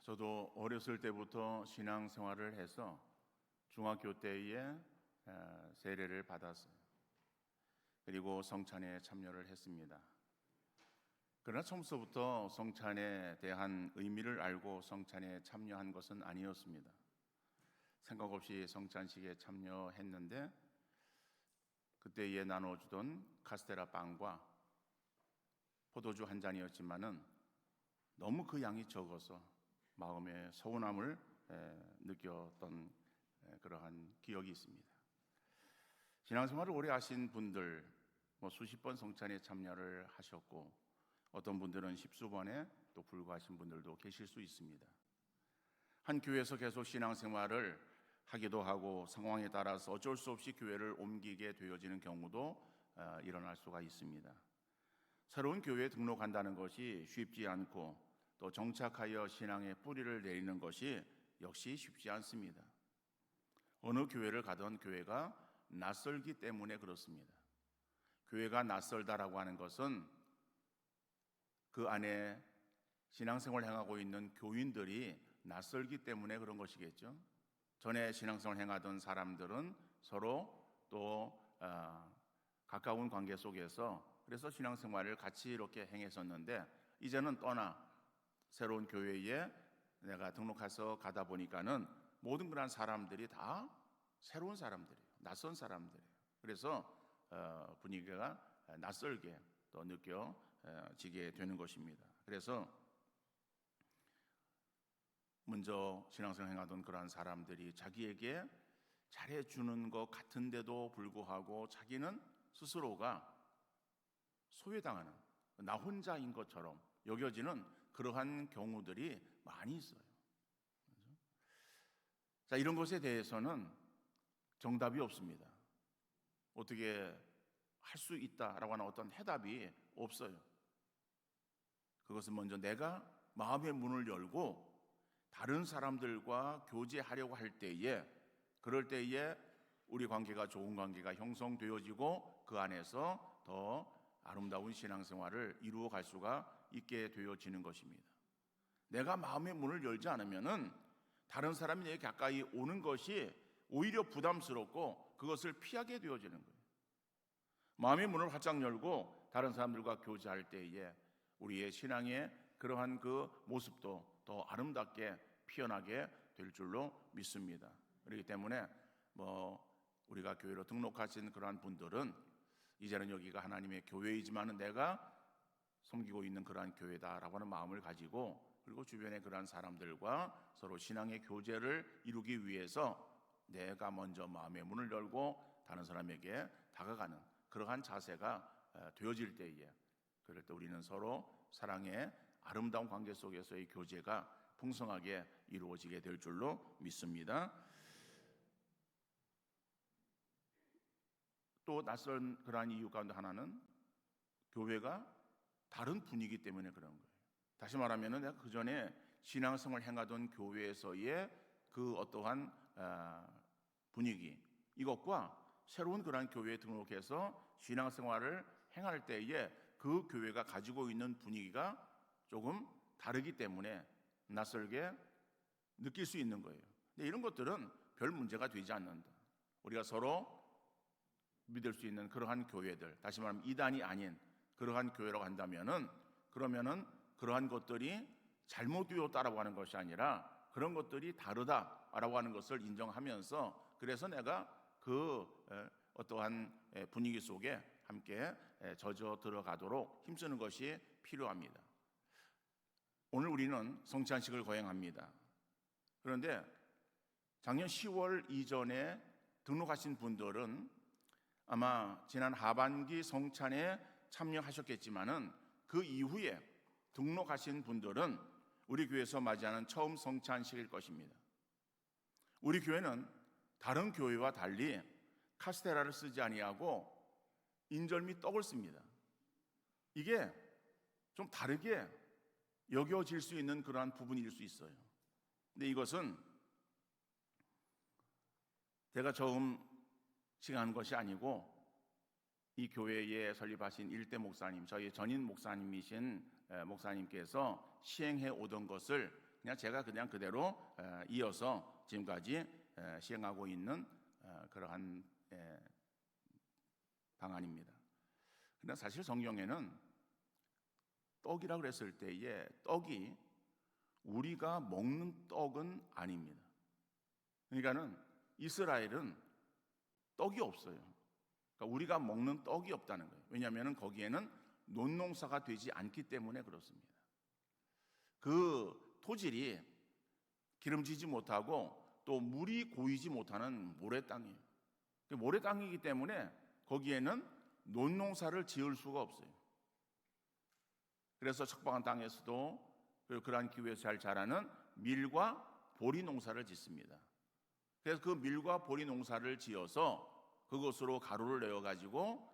저도 어렸을 때부터 신앙생활을 해서 중학교 때에 세례를 받았어요. 그리고 성찬에 참여를 했습니다. 그러나 처음부터 성찬에 대한 의미를 알고 성찬에 참여한 것은 아니었습니다. 생각 없이 성찬식에 참여했는데 그때에 나눠주던 카스테라 빵과 포도주 한 잔이었지만은 너무 그 양이 적어서 마음에 서운함을 느꼈던 그러한 기억이 있습니다. 신앙생활을 오래 하신 분들 수십 번 성찬에 참여를 하셨고 어떤 분들은 십수번에 또 불과하신 분들도 계실 수 있습니다. 한 교회에서 계속 신앙생활을 하기도 하고 상황에 따라서 어쩔 수 없이 교회를 옮기게 되어지는 경우도 일어날 수가 있습니다. 새로운 교회에 등록한다는 것이 쉽지 않고 또 정착하여 신앙의 뿌리를 내리는 것이 역시 쉽지 않습니다. 어느 교회를 가던 교회가 낯설기 때문에 그렇습니다. 교회가 낯설다라고 하는 것은 그 안에 신앙생활을 행하고 있는 교인들이 낯설기 때문에 그런 것이겠죠. 전에 신앙생활을 행하던 사람들은 서로 또 가까운 관계 속에서 그래서 신앙생활을 같이 이렇게 행했었는데 이제는 떠나 새로운 교회에 내가 등록해서 가다 보니까는 모든 그런 사람들이 다 새로운 사람들이에요. 낯선 사람들이에요. 그래서 분위기가 낯설게 또 느껴지게 되는 것입니다. 그래서 먼저 신앙생활 행하던 그러한 사람들이 자기에게 잘해주는 것 같은데도 불구하고 자기는 스스로가 소외당하는 나 혼자인 것처럼 여겨지는 그러한 경우들이 많이 있어요. 자, 이런 것에 대해서는 정답이 없습니다. 어떻게 할 수 있다라고 하는 어떤 해답이 없어요. 그것은 먼저 내가 마음의 문을 열고 다른 사람들과 교제하려고 할 때에 그럴 때에 우리 관계가 좋은 관계가 형성되어지고 그 안에서 더 아름다운 신앙생활을 이루어 갈 수가 있게 되어지는 것입니다. 내가 마음의 문을 열지 않으면은 다른 사람이 내게 가까이 오는 것이 오히려 부담스럽고 그것을 피하게 되어지는 거예요. 마음의 문을 활짝 열고 다른 사람들과 교제할 때에 우리의 신앙의 그러한 그 모습도 더 아름답게 피어나게 될 줄로 믿습니다. 그렇기 때문에 우리가 교회로 등록하신 그러한 분들은 이제는 여기가 하나님의 교회이지만 내가 섬기고 있는 그러한 교회다라고 하는 마음을 가지고 그리고 주변의 그러한 사람들과 서로 신앙의 교제를 이루기 위해서 내가 먼저 마음의 문을 열고 다른 사람에게 다가가는 그러한 자세가 되어질 때에 그럴 때 우리는 서로 사랑의 아름다운 관계 속에서의 교제가 풍성하게 이루어지게 될 줄로 믿습니다. 또 낯선 그러한 이유 가운데 하나는 교회가 다른 분위기 때문에 그런 거예요. 다시 말하면 내가 그 전에 신앙생활을 행하던 교회에서의 그 어떠한 분위기 이것과 새로운 그러한 교회에 등록해서 신앙생활을 행할 때에 그 교회가 가지고 있는 분위기가 조금 다르기 때문에 낯설게 느낄 수 있는 거예요. 근데 이런 것들은 별 문제가 되지 않는다. 우리가 서로 믿을 수 있는 그러한 교회들, 다시 말하면 이단이 아닌 그러한 교회라고 한다면은 그러면은 그러한 것들이 잘못되었다라고 하는 것이 아니라 그런 것들이 다르다라고 하는 것을 인정하면서 그래서 내가 그 어떠한 분위기 속에 함께 젖어 들어가도록 힘쓰는 것이 필요합니다. 오늘 우리는 성찬식을 거행합니다. 그런데 작년 10월 이전에 등록하신 분들은 아마 지난 하반기 성찬에 참여하셨겠지만은 그 이후에 등록하신 분들은 우리 교회에서 맞이하는 처음 성찬식일 것입니다. 우리 교회는 다른 교회와 달리 카스테라를 쓰지 아니하고 인절 및 떡을 씁니다. 이게 좀 다르게 여겨질 수 있는 그러한 부분일 수 있어요. 근데 이것은 제가 처음 시행한 것이 아니고 이 교회에 설립하신 일대 목사님, 저희 전임 목사님이신 목사님께서 시행해 오던 것을 제가 그냥 그대로 이어서 지금까지 시행하고 있는 그러한 방안입니다. 그러나 사실 성경에는 떡이라고 그랬을 때에 떡이 우리가 먹는 떡은 아닙니다. 그러니까는 이스라엘은 떡이 없어요. 그러니까 우리가 먹는 떡이 없다는 거예요. 왜냐하면 거기에는 논농사가 되지 않기 때문에 그렇습니다. 그 토질이 기름지지 못하고 또 물이 고이지 못하는 모래 땅이에요. 모래 땅이기 때문에 거기에는 논농사를 지을 수가 없어요. 그래서 척박한 땅에서도 그러한 기후에서 잘 자라는 밀과 보리 농사를 짓습니다. 그래서 그 밀과 보리 농사를 지어서 그것으로 가루를 내어 가지고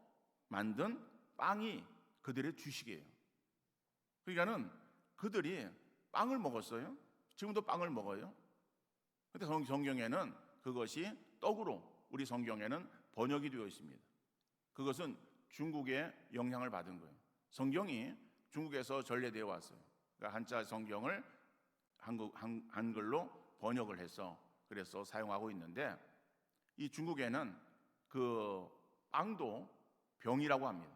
만든 빵이 그들의 주식이에요. 그러니까는 그들이 빵을 먹었어요. 지금도 빵을 먹어요. 근데 성경에는 그것이 떡으로 우리 성경에는 번역이 되어 있습니다. 그것은 중국의 영향을 받은 거예요. 성경이 중국에서 전래되어 왔어요. 그러니까 한자 성경을 한글로 번역을 해서 그래서 사용하고 있는데, 이 중국에는 그 빵도 병이라고 합니다.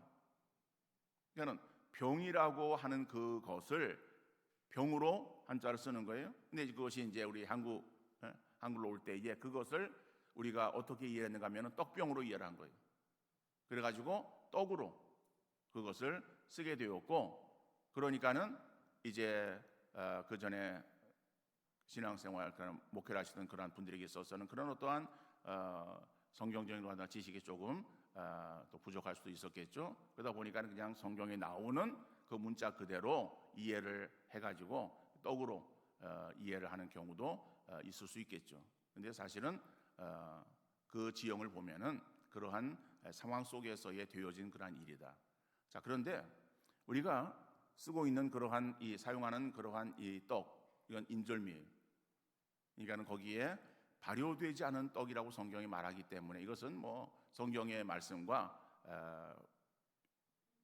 그러니까 병이라고 하는 그것을 병으로 한자를 쓰는 거예요. 근데 그것이 이제 우리 한글로 올 때에 그것을 우리가 어떻게 이해했는가 하면 떡병으로 이해를 한 거예요. 그래가지고 떡으로 그것을 쓰게 되었고, 그러니까는 이제 그 전에 신앙생활 그런 목회를 하시던 그런 분들에게 있어서는 그런 어떠한 성경적인 지식이 조금 또 부족할 수도 있었겠죠. 그러다 보니까 그냥 성경에 나오는 그 문자 그대로 이해를 해가지고 떡으로 이해를 하는 경우도 있을 수 있겠죠. 근데 사실은 그 지형을 보면은 그러한 상황 속에서의 되어진 그러한 일이다. 자, 그런데 우리가 쓰고 있는 그러한 사용하는 그러한 이 떡, 이건 인절미예요. 그러니까는 거기에 발효되지 않은 떡이라고 성경이 말하기 때문에 이것은 뭐 성경의 말씀과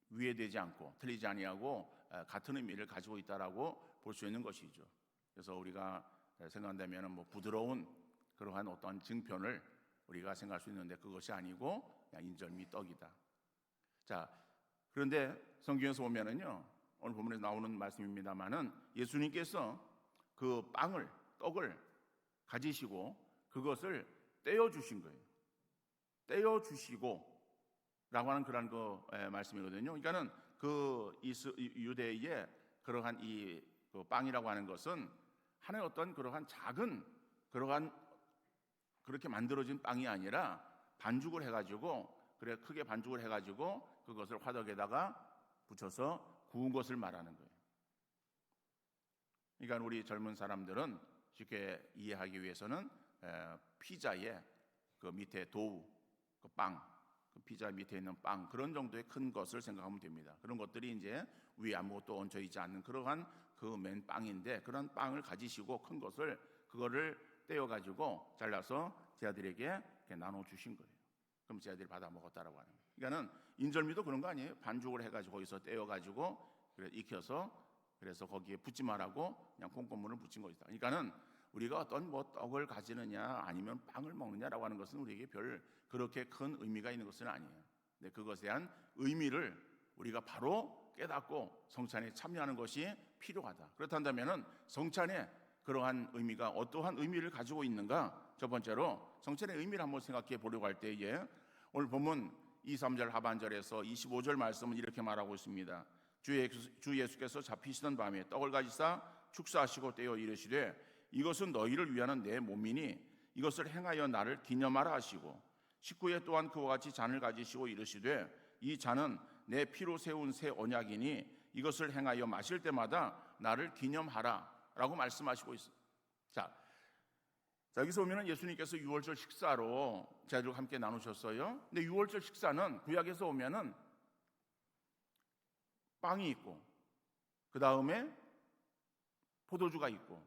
위배되지 않고 틀리지 아니하고 같은 의미를 가지고 있다라고 볼 수 있는 것이죠. 그래서 우리가 생각한다면 뭐 부드러운 그러한 어떠한 증편을 우리가 생각할 수 있는데 그것이 아니고 그냥 인절미 떡이다. 자, 그런데 성경에서 보면은요, 오늘 본문에 나오는 말씀입니다만은 예수님께서 그 떡을 가지시고 그것을 떼어 주신 거예요. 떼어 주시고 라고 하는 그런 말씀이거든요. 그러니까는 그 유대의 그러한 그 빵이라고 하는 것은 하나의 어떤 그러한 작은 그러한 그렇게 만들어진 빵이 아니라 반죽을 해가지고 크게 반죽을 해가지고 그것을 화덕에다가 붙여서 구운 것을 말하는 거예요. 그러니까 우리 젊은 사람들은 쉽게 이해하기 위해서는 피자의 그 밑에 도우, 그 빵, 그 피자 밑에 있는 빵 그런 정도의 큰 것을 생각하면 됩니다. 그런 것들이 이제 위에 아무것도 얹혀 있지 않는 그러한 그 맨 빵인데 그런 빵을 가지시고 큰 것을 그거를 떼어 가지고 잘라서 제 아들에게 나눠 주신 거예요. 그럼 제 아들이 받아 먹었다라고 하는 거예요. 그러니까는 인절미도 그런 거 아니에요? 반죽을 해가지고 거기서 떼어 가지고 익혀서 그래서 거기에 붓지 말라고 그냥 콩고물을 붙인 것이다. 그러니까는 우리가 어떤 뭐 떡을 가지느냐 아니면 빵을 먹느냐라고 하는 것은 우리에게 별 그렇게 큰 의미가 있는 것은 아니에요. 근데 그것에 대한 의미를 우리가 바로 깨닫고 성찬에 참여하는 것이 필요하다. 그렇다면은 성찬에 그러한 의미가 어떠한 의미를 가지고 있는가? 첫 번째로 성찬의 의미를 한번 생각해 보려고 할 때에 오늘 보면 2, 3절 하반절에서 25절 말씀은 이렇게 말하고 있습니다. 주 예수께서 잡히시던 밤에 떡을 가지사 축사하시고 떼어 이르시되 이것은 너희를 위하는 내 몸이니 이것을 행하여 나를 기념하라 하시고 19에 또한 그와 같이 잔을 가지시고 이르시되 이 잔은 내 피로 세운 새 언약이니 이것을 행하여 마실 때마다 나를 기념하라 라고 말씀하시고 있어요. 자, 여기서 보면 예수님께서 유월절 식사로 제자들과 함께 나누셨어요. 근데 유월절 식사는 구약에서 보면은 빵이 있고 그 다음에 포도주가 있고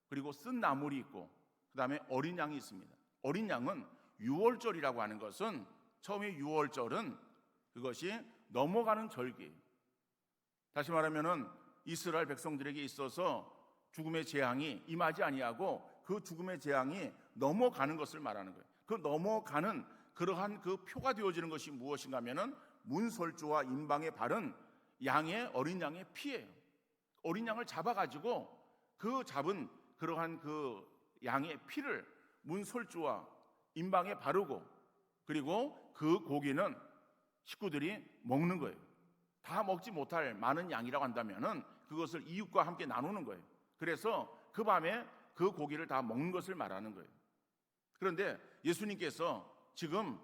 그리고 쓴 나물이 있고 그 다음에 어린 양이 있습니다. 어린 양은 유월절이라고 하는 것은 처음에 유월절은 그것이 넘어가는 절기, 다시 말하면은 이스라엘 백성들에게 있어서 죽음의 재앙이 임하지 아니하고 그 죽음의 재앙이 넘어가는 것을 말하는 거예요. 그 넘어가는 그러한 그 표가 되어지는 것이 무엇인가 하면은 문설주와 임방에 바른 어린 양의 피예요. 어린 양을 잡아가지고 그 잡은 그러한 그 양의 피를 문설주와 임방에 바르고, 그리고 그 고기는 식구들이 먹는 거예요. 다 먹지 못할 많은 양이라고 한다면은 그것을 이웃과 함께 나누는 거예요. 그래서 그 밤에 그 고기를 다 먹는 것을 말하는 거예요. 그런데 예수님께서 지금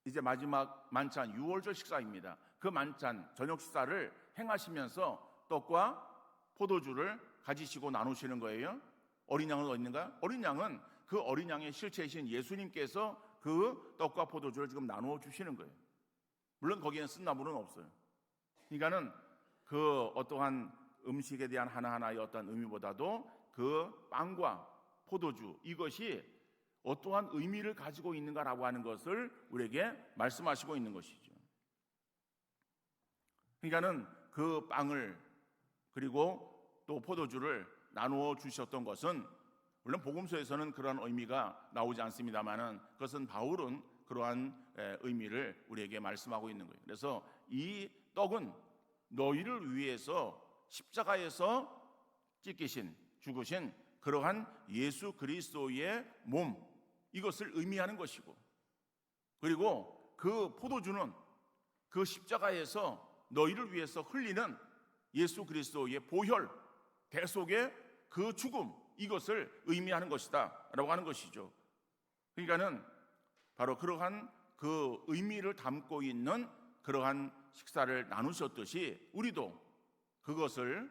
이제 마지막 만찬 유월절 식사입니다. 그 만찬 저녁 식사를 행하시면서 떡과 포도주를 가지시고 나누시는 거예요. 어린 양은 어디 있는가? 어린 양은 그 어린 양의 실체이신 예수님께서 그 떡과 포도주를 지금 나누어 주시는 거예요. 물론 거기에는 쓴나물은 없어요. 그러니까는 그 어떠한 음식에 대한 하나하나의 어떤 의미보다도 그 빵과 포도주, 이것이 어떠한 의미를 가지고 있는가라고 하는 것을 우리에게 말씀하시고 있는 것이죠. 그러니까는 그 빵을 그리고 또 포도주를 나누어 주셨던 것은, 물론 복음서에서는 그러한 의미가 나오지 않습니다만은 그것은 바울은 그러한 의미를 우리에게 말씀하고 있는 거예요. 그래서 이 떡은 너희를 위해서 십자가에서 찢기신, 죽으신 그러한 예수 그리스도의 몸, 이것을 의미하는 것이고, 그리고 그 포도주는 그 십자가에서 너희를 위해서 흘리는 예수 그리스도의 보혈, 대속의 그 죽음, 이것을 의미하는 것이다 라고 하는 것이죠. 그러니까는 바로 그러한 그 의미를 담고 있는 그러한 식사를 나누셨듯이 우리도 그것을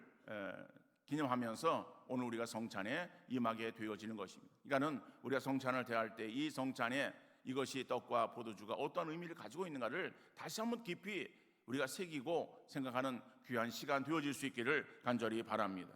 기념하면서 오늘 우리가 성찬에 임하게 되어지는 것입니다. 그러니까는 우리가 성찬을 대할 때 이 성찬에 이것이 떡과 포도주가 어떤 의미를 가지고 있는가를 다시 한번 깊이 우리가 새기고 생각하는 귀한 시간 되어질 수 있기를 간절히 바랍니다.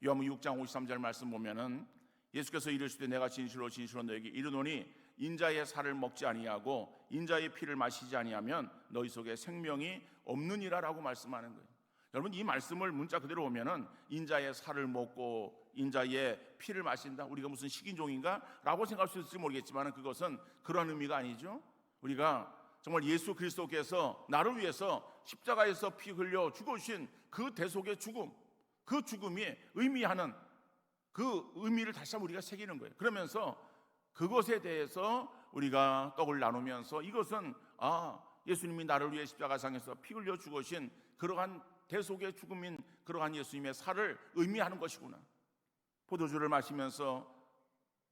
요한복음 6장 53절 말씀 보면은 예수께서 이르시되 내가 진실로 진실로 너에게 이르노니 인자의 살을 먹지 아니하고 인자의 피를 마시지 아니하면 너희 속에 생명이 없느니라라고 말씀하는 거예요. 여러분, 이 말씀을 문자 그대로 보면은 인자의 살을 먹고 인자의 피를 마신다, 우리가 무슨 식인종인가? 라고 생각할 수 있을지 모르겠지만 그것은 그런 의미가 아니죠. 우리가 정말 예수 그리스도께서 나를 위해서 십자가에서 피 흘려 죽으신 그 대속의 죽음, 그 죽음이 의미하는 그 의미를 다시 한번 우리가 새기는 거예요. 그러면서 그것에 대해서 우리가 떡을 나누면서 이것은 예수님이 나를 위해 십자가상에서 피 흘려 죽으신 그러한 대속의 죽음인 그러한 예수님의 살을 의미하는 것이구나. 포도주를 마시면서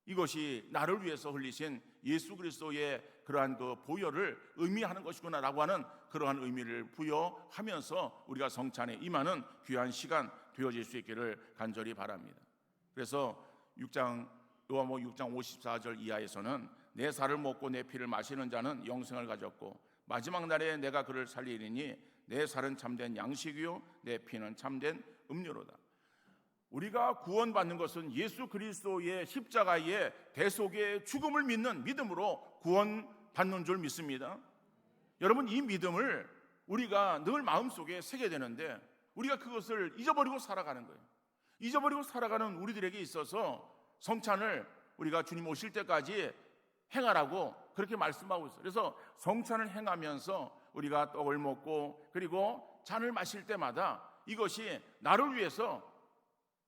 이것이 나를 위해서 흘리신 예수 그리스도의 그러한 그 보혈을 의미하는 것이구나 라고 하는 그러한 의미를 부여하면서 우리가 성찬에 임하는 귀한 시간 되어질 수 있기를 간절히 바랍니다. 그래서 요한복음 6장 54절 이하에서는 내 살을 먹고 내 피를 마시는 자는 영생을 가졌고 마지막 날에 내가 그를 살리리니 내 살은 참된 양식이요 내 피는 참된 음료로다. 우리가 구원받는 것은 예수 그리스도의 십자가의 대속의 죽음을 믿는 믿음으로 구원받는 줄 믿습니다. 여러분, 이 믿음을 우리가 늘 마음속에 새게 되는데 우리가 그것을 잊어버리고 살아가는 거예요. 잊어버리고 살아가는 우리들에게 있어서 성찬을 우리가 주님 오실 때까지 행하라고 그렇게 말씀하고 있어요. 그래서 성찬을 행하면서 우리가 떡을 먹고 그리고 잔을 마실 때마다 이것이 나를 위해서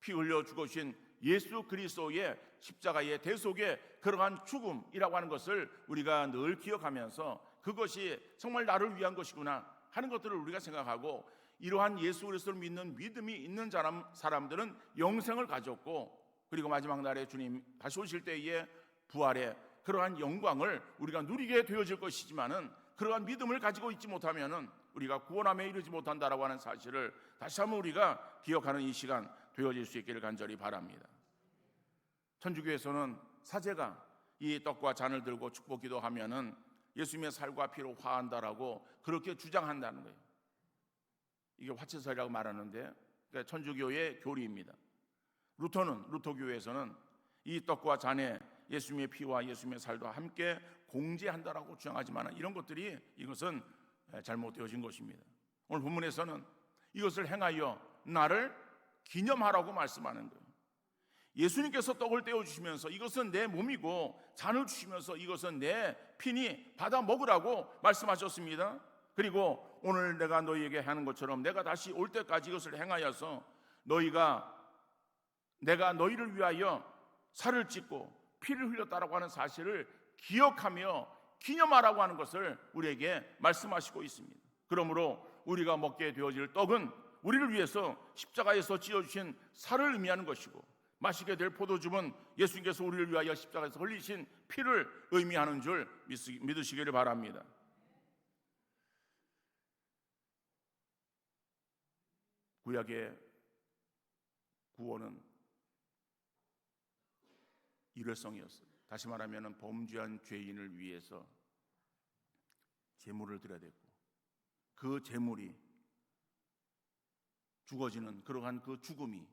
피 흘려 죽으신 예수 그리스도의 십자가의 대속의 그러한 죽음이라고 하는 것을 우리가 늘 기억하면서 그것이 정말 나를 위한 것이구나 하는 것들을 우리가 생각하고, 이러한 예수 그리스도를 믿는 믿음이 있는 사람들은 영생을 가졌고, 그리고 마지막 날에 주님 다시 오실 때의 부활의 그러한 영광을 우리가 누리게 되어질 것이지만은 그러한 믿음을 가지고 있지 못하면은 우리가 구원함에 이르지 못한다라고 하는 사실을 다시 한번 우리가 기억하는 이 시간 되어질 수 있기를 간절히 바랍니다. 천주교에서는 사제가 이 떡과 잔을 들고 축복 기도하면은 예수님의 살과 피로 화한다라고 그렇게 주장한다는 거예요. 이게 화채설이라고 말하는데 그러니까 천주교의 교리입니다. 루터교회에서는 이 떡과 잔에 예수님의 피와 예수님의 살도 함께 공제한다라고 주장하지만 이런 것들이 이것은 잘못되어진 것입니다. 오늘 본문에서는 이것을 행하여 나를 기념하라고 말씀하는 거예요. 예수님께서 떡을 떼어주시면서 이것은 내 몸이고 잔을 주시면서 이것은 내 피니 받아 먹으라고 말씀하셨습니다. 그리고 오늘 내가 너희에게 하는 것처럼 내가 다시 올 때까지 이것을 행하여서 내가 너희를 위하여 살을 찢고 피를 흘렸다라고 하는 사실을 기억하며 기념하라고 하는 것을 우리에게 말씀하시고 있습니다. 그러므로 우리가 먹게 되어질 떡은 우리를 위해서 십자가에서 찢어주신 살을 의미하는 것이고, 마시게 될 포도즙은 예수님께서 우리를 위하여 십자가에서 흘리신 피를 의미하는 줄 믿으시기를 바랍니다. 구약의 구원은 일회성이었어요. 다시 말하면 범죄한 죄인을 위해서 제물을 드려야 됐고, 그 제물이 죽어지는 그러한 그 죽음이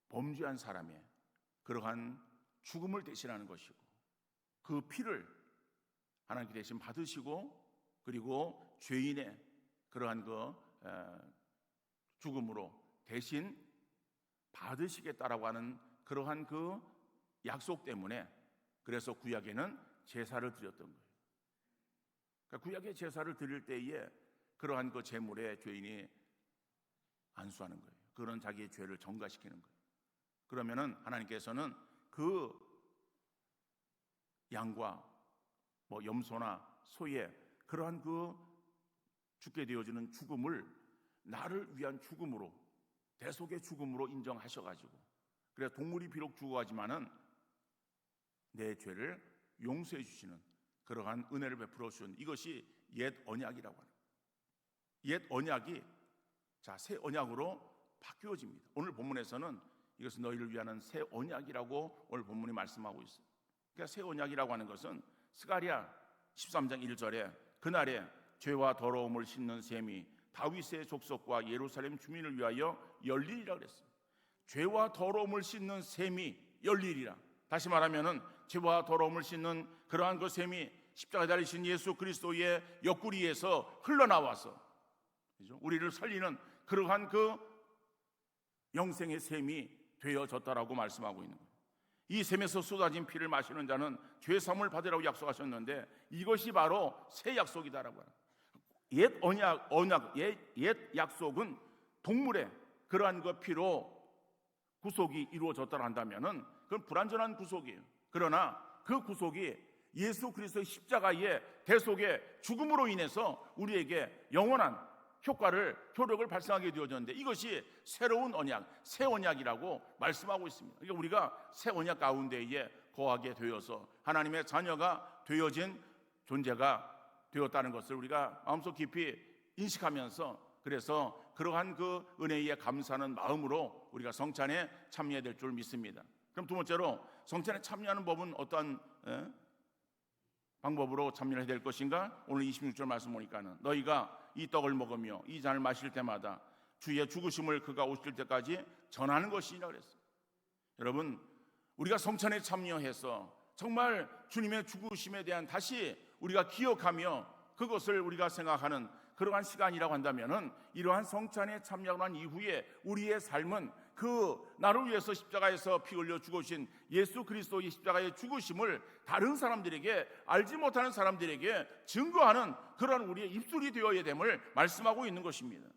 범죄한 사람의 그러한 죽음을 대신하는 것이고, 그 피를 하나님께 대신 받으시고, 그리고 죄인의 그러한 그 죽음으로 대신 받으시겠다라고 하는 그러한 그 약속 때문에, 그래서 구약에는 제사를 드렸던 거예요. 그러니까 구약의 제사를 드릴 때에 그러한 그 제물에 죄인이 안수하는 거예요. 그런 자기의 죄를 전가시키는 거예요. 그러면은 하나님께서는 그 양과 염소나 소의 그러한 그 죽게 되어지는 죽음을 나를 위한 죽음으로, 대속의 죽음으로 인정하셔가지고, 그래서 동물이 비록 죽어가지만은 내 죄를 용서해 주시는 그러한 은혜를 베풀어 주신, 이것이 옛 언약이라고 하는, 옛 언약이 새 언약으로 바뀌어집니다. 오늘 본문에서는 이것은 너희를 위한 새 언약이라고 오늘 본문이 말씀하고 있어요. 그러니까 새 언약이라고 하는 것은 스가랴 13장 1절에 그날에 죄와 더러움을 씻는 셈이 다윗의 족속과 예루살렘 주민을 위하여 열리리라 그랬어요. 죄와 더러움을 씻는 셈이 열리리라. 다시 말하면은 죄와 더러움을 씻는 그러한 그 셈이 십자가에 달리신 예수 그리스도의 옆구리에서 흘러나와서, 그죠? 우리를 살리는 그러한 그 영생의 셈이 되어졌다라고 말씀하고 있는 거예요. 이 셈에서 쏟아진 피를 마시는 자는 죄 사함을 받으라고 약속하셨는데, 이것이 바로 새 약속이다라고 하는 거예요. 옛 약속은 동물의 그러한 그 피로 구속이 이루어졌다고 한다면은 그건 불완전한 구속이에요. 그러나 그 구속이 예수 그리스도의 십자가의 대속의 죽음으로 인해서 우리에게 영원한 효력을 발생하게 되어졌는데, 이것이 새로운 언약, 새 언약이라고 말씀하고 있습니다. 그러니까 우리가 새 언약 가운데에 거하게 되어서 하나님의 자녀가 되어진 존재가 되었다는 것을 우리가 마음속 깊이 인식하면서, 그래서 그러한 그 은혜에 감사하는 마음으로 우리가 성찬에 참여해야 될 줄 믿습니다. 그럼 두 번째로, 성찬에 참여하는 법은 어떠한 방법으로 참여해야 될 것인가? 오늘 26절 말씀 보니까는 너희가 이 떡을 먹으며 이 잔을 마실 때마다 주의 죽으심을 그가 오실 때까지 전하는 것이라 그랬어요. 여러분, 우리가 성찬에 참여해서 정말 주님의 죽으심에 대한 다시 우리가 기억하며 그것을 우리가 생각하는 그러한 시간이라고 한다면은, 이러한 성찬에 참여한 이후에 우리의 삶은 그 나를 위해서 십자가에서 피 흘려 죽으신 예수 그리스도의 십자가의 죽으심을 다른 사람들에게, 알지 못하는 사람들에게 증거하는 그러한 우리의 입술이 되어야 됨을 말씀하고 있는 것입니다.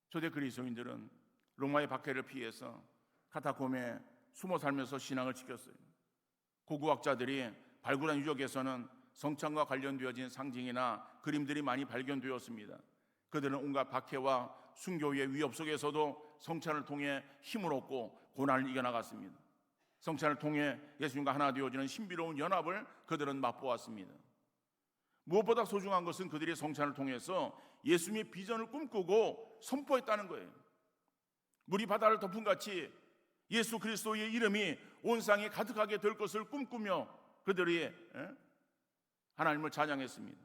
초대 그리스도인들은 로마의 박해를 피해서 카타콤에 숨어 살면서 신앙을 지켰어요. 고고학자들이 발굴한 유적에서는 성찬과 관련되어진 상징이나 그림들이 많이 발견되었습니다. 그들은 온갖 박해와 순교의 위협 속에서도 성찬을 통해 힘을 얻고 고난을 이겨나갔습니다. 성찬을 통해 예수님과 하나 되어지는 신비로운 연합을 그들은 맛보았습니다. 무엇보다 소중한 것은 그들이 성찬을 통해서 예수님의 비전을 꿈꾸고 선포했다는 거예요. 물이 바다를 덮은같이 예수 그리스도의 이름이 온 땅에 가득하게 될 것을 꿈꾸며 그들이 하나님을 찬양했습니다.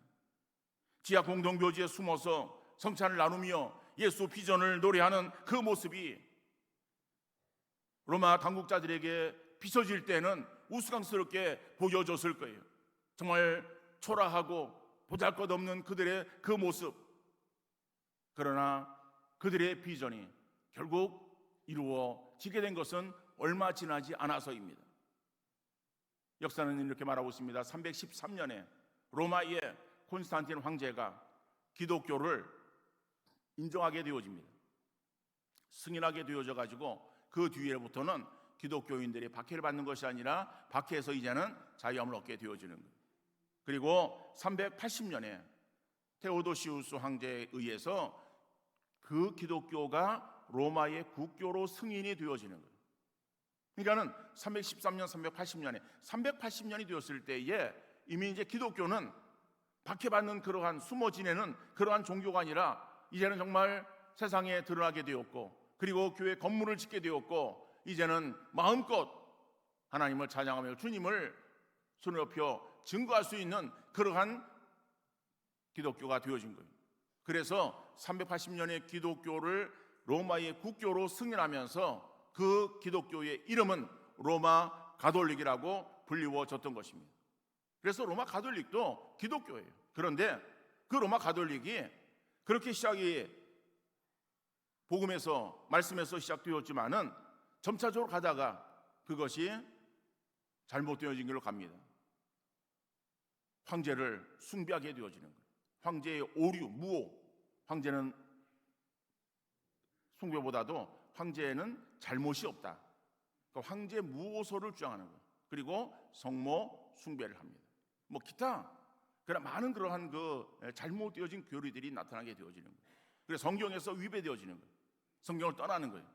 지하 공동묘지에 숨어서 성찬을 나누며 예수 비전을 노래하는 그 모습이 로마 당국자들에게 비춰질 때는 우스꽝스럽게 보여졌을 거예요. 정말 초라하고 보잘것없는 그들의 그 모습, 그러나 그들의 비전이 결국 이루어지게 된 것은 얼마 지나지 않아서입니다. 역사는 이렇게 말하고 있습니다. 313년에 로마의 콘스탄틴 황제가 기독교를 인정하게 되어집니다. 승인하게 되어져 가지고 그 뒤에부터는 기독교인들이 박해를 받는 것이 아니라 박해에서 이제는 자유함을 얻게 되어지는 거예요. 그리고 380년에 테오도시우스 황제에 의해서 그 기독교가 로마의 국교로 승인이 되어지는 거예요. 그러니까는 313년, 380년에 380년이 되었을 때에 이미 이제 기독교는 박해받는 그러한 숨어 지내는 그러한 종교가 아니라 이제는 정말 세상에 드러나게 되었고, 그리고 교회 건물을 짓게 되었고, 이제는 마음껏 하나님을 찬양하며 주님을 손을 높여 증거할 수 있는 그러한 기독교가 되어진 거예요. 그래서 380년의 기독교를 로마의 국교로 승인하면서 그 기독교의 이름은 로마 가톨릭이라고 불리워졌던 것입니다. 그래서 로마 가톨릭도 기독교예요. 그런데 그 로마 가톨릭이 그렇게 시작이 복음에서 말씀에서 시작되었지만은 점차적으로 가다가 그것이 잘못되어진 길로 갑니다. 황제를 숭배하게 되어지는 거예요. 황제의 오류, 무오. 황제는 숭배보다도 황제에는 잘못이 없다. 그러니까 황제 무오소를 주장하는 거예요. 그리고 성모 숭배를 합니다. 뭐 기타 그런 많은 그러한 그 잘못되어진 교리들이 나타나게 되어지는 거예요. 그래서 성경에서 위배되어지는 거예요. 성경을 떠나는 거예요.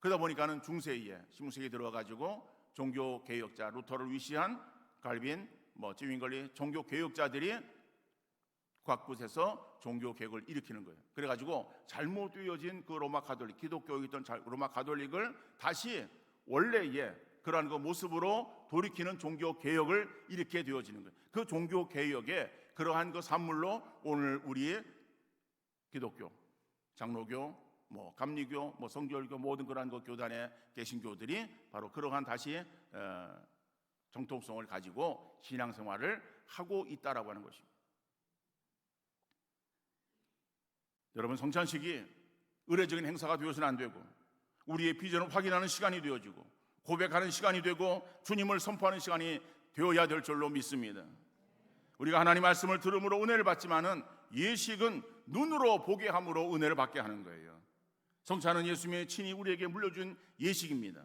그러다 보니까는 중세에 16세기에 들어가지고 종교 개혁자 루터를 위시한 갈빈, 지윙걸리 종교 개혁자들이 각곳에서 종교 개혁을 일으키는 거예요. 그래가지고 잘못되어진 그 로마 가톨릭, 기독교에 있던 로마 가톨릭을 다시 원래의 그러한 그 모습으로 돌이키는 종교 개혁을 일으키게 되어지는 거예요. 그 종교 개혁의 그러한 그 산물로 오늘 우리의 기독교, 장로교, 감리교, 성결교 모든 그러한 그 교단에 계신 교들이 바로 그러한 다시 정통성을 가지고 신앙생활을 하고 있다라고 하는 것입니다. 여러분, 성찬식이 의례적인 행사가 되어서는 안 되고 우리의 비전을 확인하는 시간이 되어지고 고백하는 시간이 되고 주님을 선포하는 시간이 되어야 될 줄로 믿습니다. 우리가 하나님 말씀을 들음으로 은혜를 받지만은 예식은 눈으로 보게 함으로 은혜를 받게 하는 거예요. 성찬은 예수님의 친히 우리에게 물려준 예식입니다.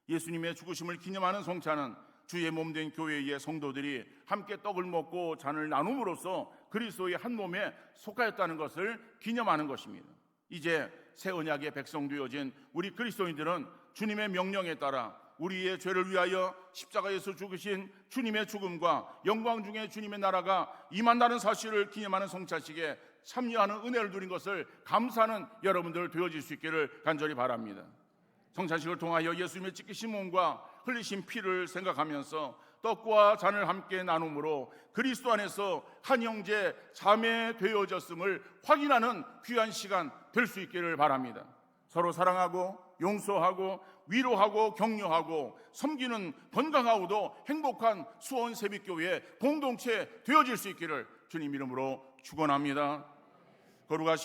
예수님의 죽으심을 기념하는 성찬은 주의 몸된 교회의 성도들이 함께 떡을 먹고 잔을 나눔으로써 그리스도의 한 몸에 속하였다는 것을 기념하는 것입니다. 이제 새 언약의 백성 되어진 우리 그리스도인들은 주님의 명령에 따라 우리의 죄를 위하여 십자가에서 죽으신 주님의 죽음과 영광 중에 주님의 나라가 임한다는 사실을 기념하는 성찬식에 참여하는 은혜를 누린 것을 감사하는 여러분들 되어질 수 있기를 간절히 바랍니다. 성찬식을 통하여 예수님의 찢기신 몸과 흘리신 피를 생각하면서 떡과 잔을 함께 나눔으로 그리스도 안에서 한 형제 자매 되어졌음을 확인하는 귀한 시간 될 수 있기를 바랍니다. 서로 사랑하고 용서하고 위로하고 격려하고 섬기는 건강하고도 행복한 수원 새벽교회 공동체 되어질 수 있기를 주님 이름으로 축원합니다. 거룩하신